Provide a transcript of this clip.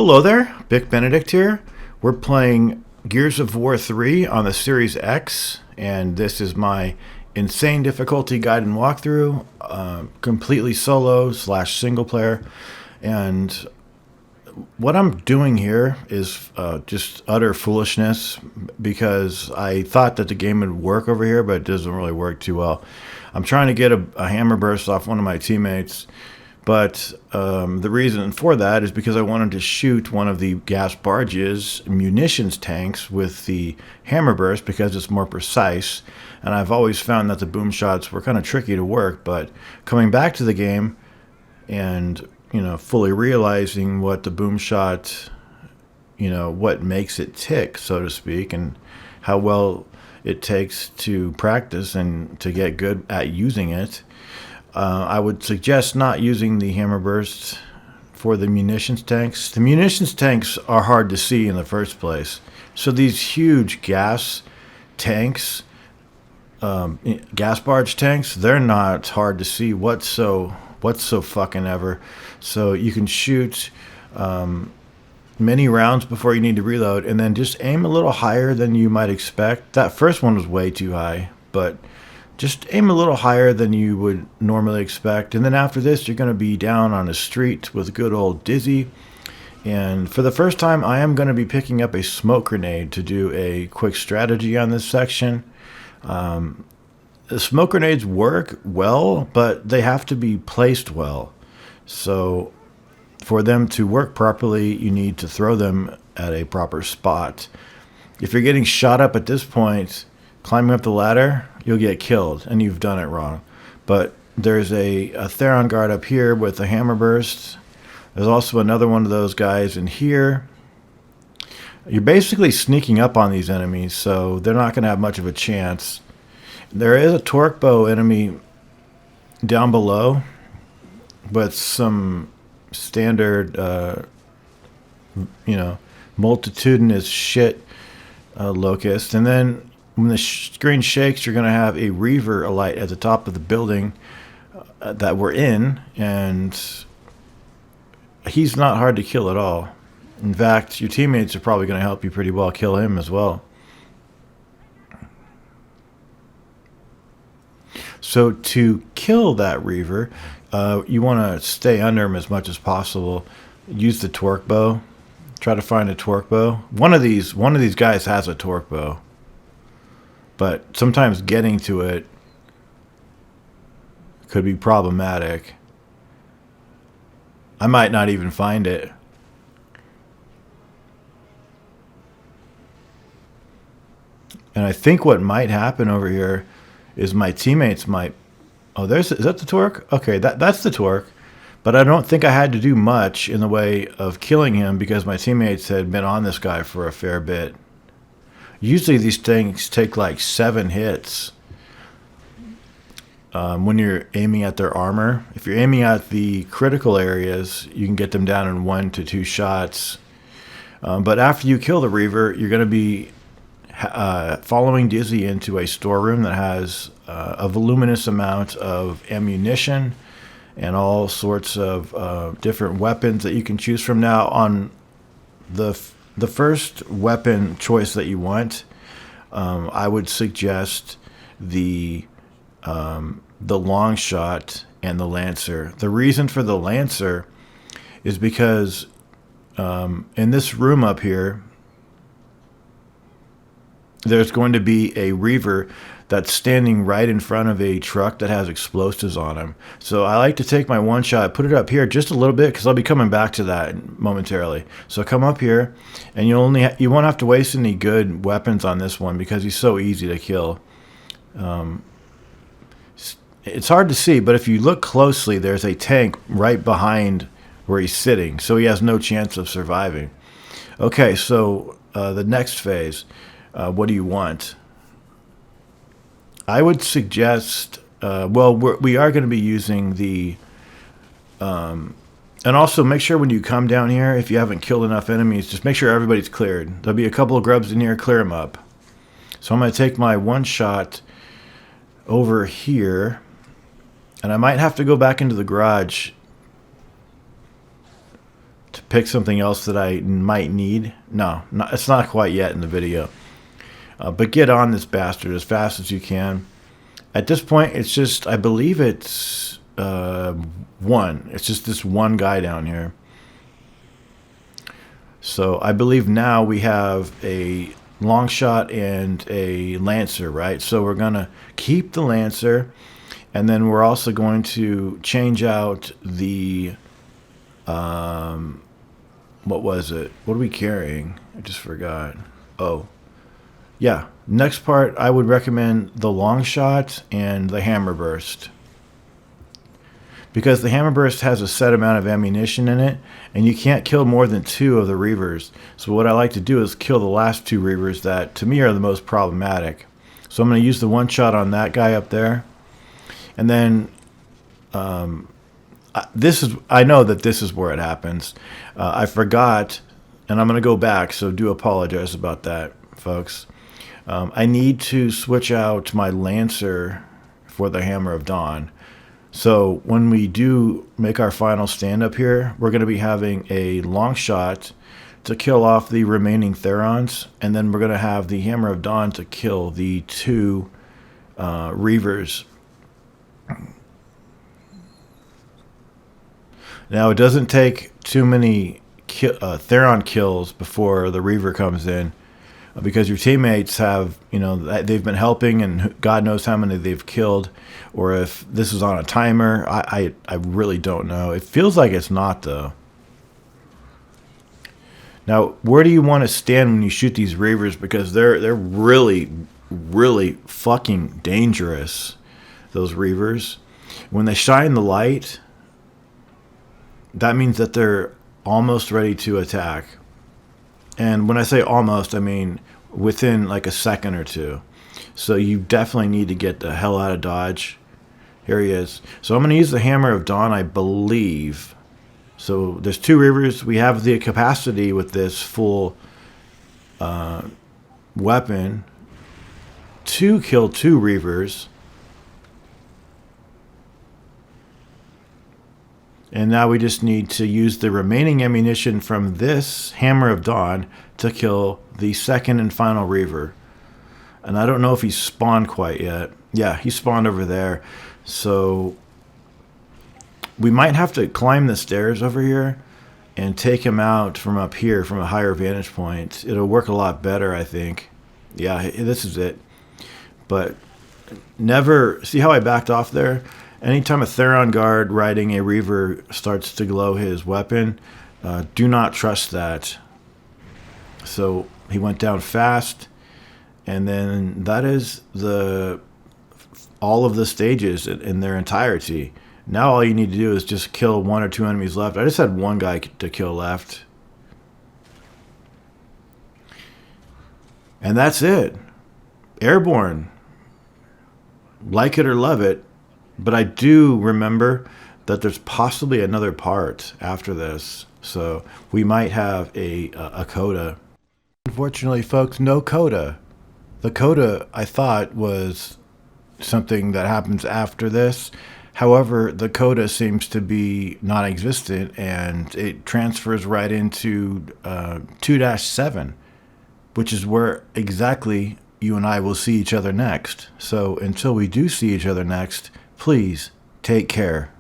Hello there, Bick Benedict here. We're playing Gears of War 3 on the Series X, and this is my insane difficulty guide and walkthrough, completely solo / single player. And what I'm doing here is just utter foolishness because I thought that the game would work over here, but it doesn't really work too well. I'm trying to get a hammer burst off one of my teammates, but the reason for that is because I wanted to shoot one of the gas barges munitions tanks with the hammer burst because it's more precise. And I've always found that the boom shots were kind of tricky to work, but coming back to the game and fully realizing what the boom shot, what makes it tick, so to speak, and how well it takes to practice and to get good at using it. I would suggest not using the hammer burst for the munitions tanks. The munitions tanks are hard to see in the first place. So these huge gas tanks, gas barge tanks, they're not hard to see what's so fucking ever. So you can shoot many rounds before you need to reload, and then just aim a little higher than you might expect. That first one was way too high, but just aim a little higher than you would normally expect. And then after this, you're going to be down on a street with good old Dizzy. And for the first time, I am going to be picking up a smoke grenade to do a quick strategy on this section. The smoke grenades work well, but they have to be placed well. So for them to work properly, you need to throw them at a proper spot. If you're getting shot up at this point, climbing up the ladder, you'll get killed, and you've done it wrong. But there's a Theron guard up here with a hammer burst. There's also another one of those guys in here. You're basically sneaking up on these enemies, so they're not going to have much of a chance. There is a torque bow enemy down below with some standard, multitudinous shit locust. And then when the screen shakes, you're going to have a Reaver alight at the top of the building that we're in, and he's not hard to kill at all. In fact, your teammates are probably going to help you pretty well kill him as well. So to kill that Reaver, you want to stay under him as much as possible. Use the torque bow. Try to find a torque bow. One of these guys has a torque bow, but sometimes getting to it could be problematic. I might not even find it. And I think what might happen over here is my teammates might... Oh, is that the torque? Okay, that's the torque. But I don't think I had to do much in the way of killing him because my teammates had been on this guy for a fair bit. Usually these things take like 7 hits when you're aiming at their armor. If you're aiming at the critical areas, you can get them down in 1 to 2 shots. But after you kill the Reaver, you're going to be following Dizzy into a storeroom that has a voluminous amount of ammunition and all sorts of different weapons that you can choose from. Now, on the first weapon choice that you want, I would suggest the long shot and the Lancer. The reason for the Lancer is because in this room up here, there's going to be a Reaver that's standing right in front of a truck that has explosives on him. So I like to take my one shot, put it up here just a little bit because I'll be coming back to that momentarily. So come up here, and you won't have to waste any good weapons on this one because he's so easy to kill. It's hard to see, but if you look closely, there's a tank right behind where he's sitting, so he has no chance of surviving. Okay, so the next phase, what do you want? I would suggest, we are going to be using the, and also make sure when you come down here, if you haven't killed enough enemies, just make sure everybody's cleared. There'll be a couple of grubs in here, clear them up. So I'm going to take my one shot over here, and I might have to go back into the garage to pick something else that I might need. No, it's not quite yet in the video. But get on this bastard as fast as you can. At this point, it's just, I believe it's one. It's just this one guy down here. So I believe now we have a long shot and a lancer, right? So we're going to keep the lancer, and then we're also going to change out the, what was it? What are we carrying? I just forgot. Oh, yeah. Next part, I would recommend the long shot and the hammer burst, because the hammer burst has a set amount of ammunition in it, and you can't kill more than 2 of the reavers. So what I like to do is kill the last 2 reavers that, to me, are the most problematic. So I'm going to use the one shot on that guy up there. And then, I know that this is where it happens. I forgot, and I'm going to go back, so do apologize about that, folks. I need to switch out my lancer for the Hammer of Dawn. So when we do make our final stand up here, we're going to be having a long shot to kill off the remaining Therons, and then we're going to have the Hammer of Dawn to kill the 2 Reavers. Now, it doesn't take too many Theron kills before the Reaver comes in, because your teammates have, they've been helping, and God knows how many they've killed, or if this is on a timer. I really don't know. It feels like it's not, though. Now, where do you want to stand when you shoot these Reavers? Because they're really, really fucking dangerous, those Reavers. When they shine the light, that means that they're almost ready to attack. And when I say almost, I mean within like a second or 2. So you definitely need to get the hell out of Dodge. Here he is. So I'm going to use the Hammer of Dawn, I believe. So there's 2 Reavers. We have the capacity with this full weapon to kill 2 Reavers. And now we just need to use the remaining ammunition from this Hammer of Dawn to kill the second and final Reaver. And I don't know if he's spawned quite yet. Yeah, he spawned over there. So we might have to climb the stairs over here and take him out from up here from a higher vantage point. It'll work a lot better, I think. Yeah, this is it. But never... See how I backed off there? Anytime a Theron guard riding a Reaver starts to glow his weapon, do not trust that. So he went down fast, and then that is all of the stages in their entirety. Now all you need to do is just kill 1 or 2 enemies left. I just had 1 guy to kill left. And that's it. Airborne. Like it or love it. But I do remember that there's possibly another part after this. So we might have a coda. Unfortunately, folks, no coda. The coda, I thought, was something that happens after this. However, the coda seems to be non-existent, and it transfers right into 2-7, which is where exactly you and I will see each other next. So until we do see each other next, please take care.